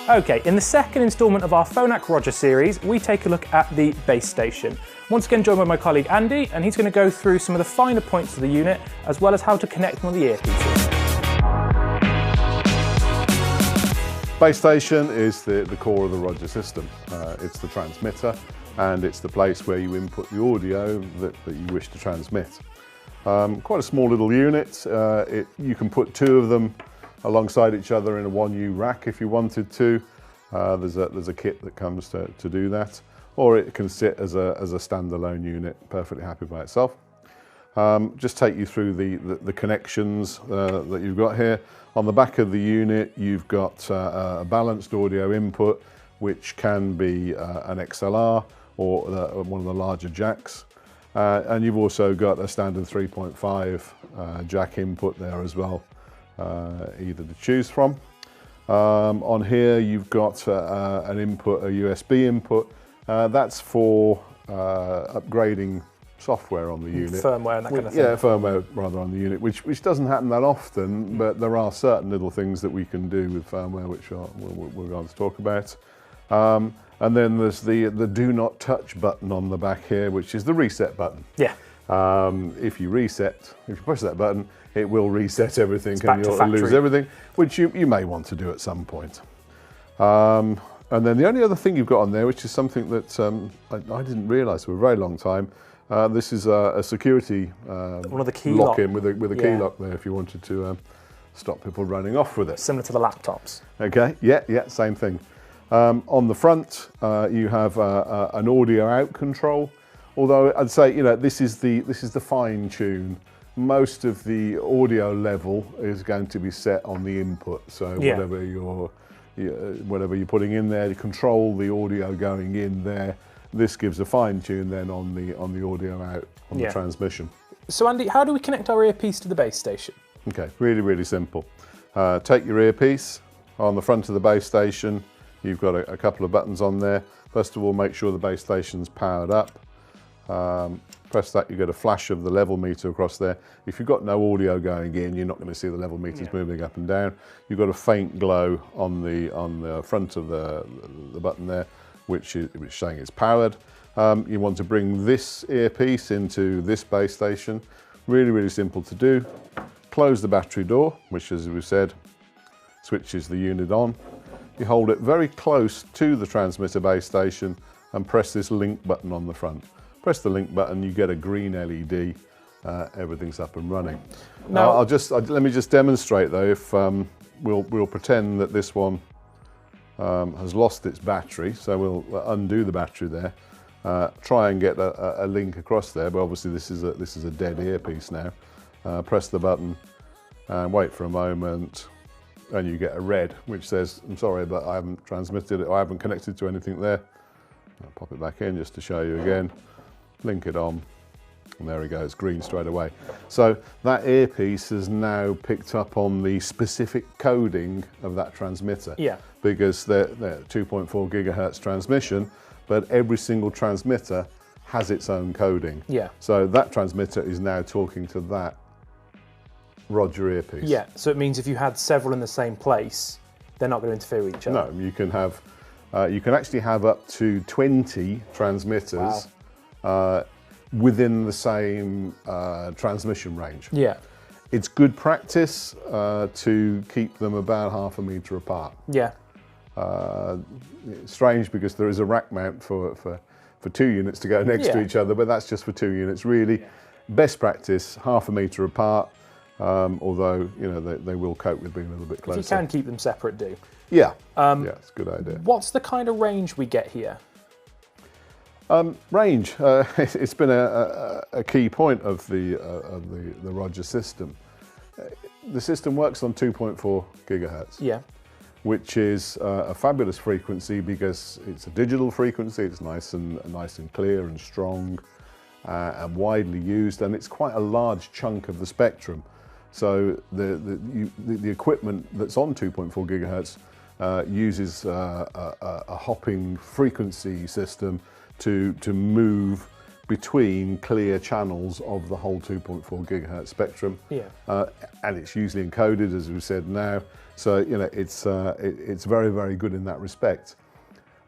Okay, in the second instalment of our Phonak Roger series, we take a look at the BaseStation. Once again joined by my colleague Andy, and he's going to go through some of the finer points of the unit, as well as how to connect them on the earpieces. BaseStation is the core of the Roger system. It's the transmitter, and it's the place where you input the audio that you wish to transmit. Quite a small little unit. You can put two of them alongside each other in a 1U rack if you wanted to. There's a kit that comes to do that, or it can sit as a standalone unit, perfectly happy by itself. Just take you through the connections that you've got here. On the back of the unit, you've got a balanced audio input, which can be an XLR or one of the larger jacks. And you've also got a standard 3.5 jack input there as well, either to choose from. On here you've got an input, a USB input. That's for upgrading software on the unit. Firmware and that kind of thing. Yeah, firmware rather on the unit, which doesn't happen that often, but there are certain little things that we can do with firmware which we're going to talk about. And then there's the do not touch button on the back here, which is the reset button. Yeah. If you push that button, it will reset everything and you'll lose everything, which you may want to do at some point. And then the only other thing you've got on there, which is something that I didn't realise for a very long time, this is a security one of the key lock-in with a key lock there if you wanted to stop people running off with it. Similar to the laptops. Okay, yeah, same thing. On the front, you have an audio out control. Although I'd say, this is the fine tune. Most of the audio level is going to be set on the input. So whatever you're putting in there to control the audio going in there, this gives a fine tune then on the audio out on the transmission. So Andy, how do we connect our earpiece to the BaseStation? Okay, really simple. Take your earpiece. On the front of the BaseStation, you've got a couple of buttons on there. First of all, make sure the BaseStation's powered up. Press that, you get a flash of the level meter across there. If you've got no audio going in, you're not going to see the level meters moving up and down. You've got a faint glow on the front of the button there, which is saying it's powered. You want to bring this earpiece into this BaseStation. Really simple to do. Close the battery door, which, as we said, switches the unit on. You hold it very close to the transmitter BaseStation and press this link button on the front. Press the link button, you get a green LED, everything's up and running. Now, let me just demonstrate though, if we'll pretend that this one has lost its battery, so we'll undo the battery there, try and get a link across there, but obviously this is a dead earpiece now. Press the button and wait for a moment, and you get a red which says, I'm sorry, but I haven't transmitted it, or I haven't connected to anything there. I'll pop it back in just to show you again. Link it on, and there we go, it's green straight away. So that earpiece has now picked up on the specific coding of that transmitter. Yeah. Because they're 2.4 gigahertz transmission, but every single transmitter has its own coding. Yeah. So that transmitter is now talking to that Roger earpiece. Yeah, so it means if you had several in the same place, they're not going to interfere with each other. No, you can have, you can actually have up to 20 transmitters within the same transmission range. Yeah. It's good practice to keep them about ½ meter apart. Yeah. It's strange because there is a rack mount for 2 units to go next to each other, but that's just for 2 units. Really, best practice, ½ meter apart. Although they will cope with being a little bit closer. If you can keep them separate, do. Yeah. Yeah, it's a good idea. What's the kind of range we get here? Range. It's been a key point of the Roger system. The system works on 2.4 gigahertz. Yeah. Which is a fabulous frequency because it's a digital frequency. It's nice and clear and strong and widely used, and it's quite a large chunk of the spectrum. So the equipment that's on 2.4 gigahertz uses a hopping frequency system to move between clear channels of the whole 2.4 gigahertz spectrum. Yeah. And it's usually encoded, as we said now. So, you know, it's very, very good in that respect.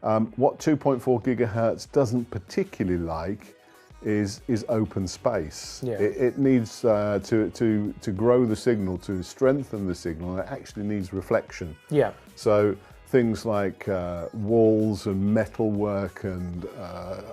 What 2.4 gigahertz doesn't particularly like is open space. Yeah. It needs to grow the signal, to strengthen the signal, it actually needs reflection. Yeah. So things like walls and metalwork and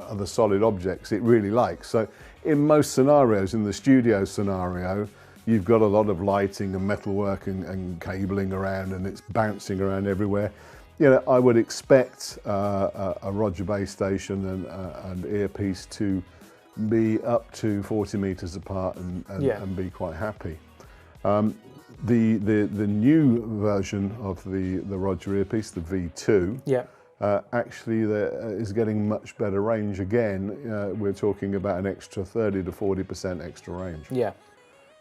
other solid objects it really likes. So in most scenarios, in the studio scenario, you've got a lot of lighting and metalwork and cabling around, and it's bouncing around everywhere. You know, I would expect a Roger BaseStation and Earpiece to be up to 40 meters apart and be quite happy. The new version of the Roger Earpiece, the V2, actually is getting much better range again. We're talking about an extra 30 to 40% extra range. Yeah.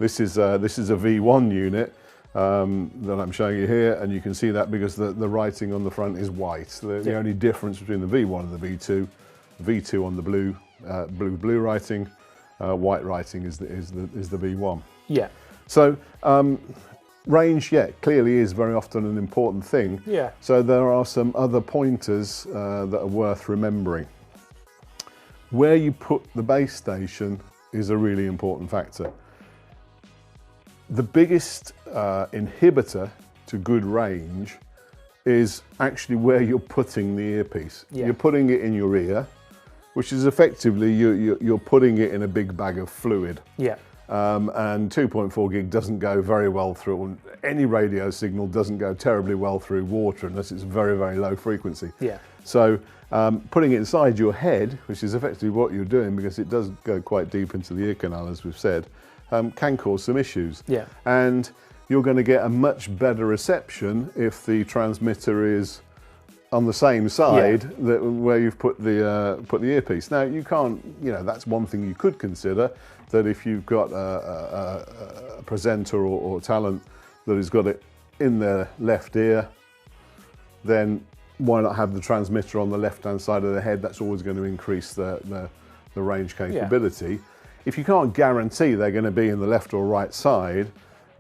This is a V1 unit that I'm showing you here, and you can see that because the writing on the front is white. The only difference between the V1 and the V2 on the blue writing, white writing is the V1. Yeah. So range, clearly is very often an important thing. Yeah. So there are some other pointers that are worth remembering. Where you put the base station is a really important factor. The biggest inhibitor to good range is actually where you're putting the earpiece. Yeah. You're putting it in your ear, which is effectively you're putting it in a big bag of fluid. Yeah. And 2.4 gig doesn't go very well through, any radio signal doesn't go terribly well through water unless it's very, very low frequency. Yeah. So putting it inside your head, which is effectively what you're doing because it does go quite deep into the ear canal, as we've said, can cause some issues. Yeah. And you're going to get a much better reception if the transmitter is on the same side where you've put the earpiece. Now you can't, you know, that's one thing you could consider, that if you've got a presenter or talent that has got it in their left ear, then why not have the transmitter on the left-hand side of the head? That's always going to increase the range capability. Yeah. If you can't guarantee they're going to be in the left or right side,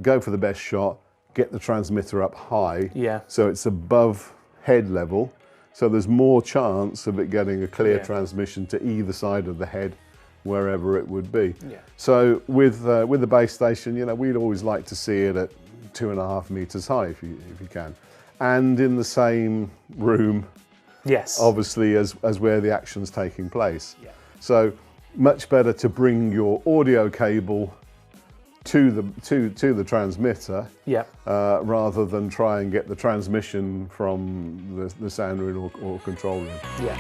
go for the best shot, get the transmitter up high, so it's above head level, so there's more chance of it getting a clear transmission to either side of the head, wherever it would be. Yeah. So with the base station, you know, we'd always like to see it at 2.5 meters high if you can, and in the same room, obviously as where the action's taking place. Yeah. So much better to bring your audio cable to the transmitter, rather than try and get the transmission from the sound room or control room. Yeah.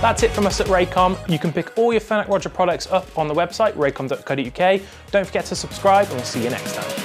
That's it from us at RayCom. You can pick all your Phonak Roger products up on the website, raycom.co.uk. Don't forget to subscribe, and we'll see you next time.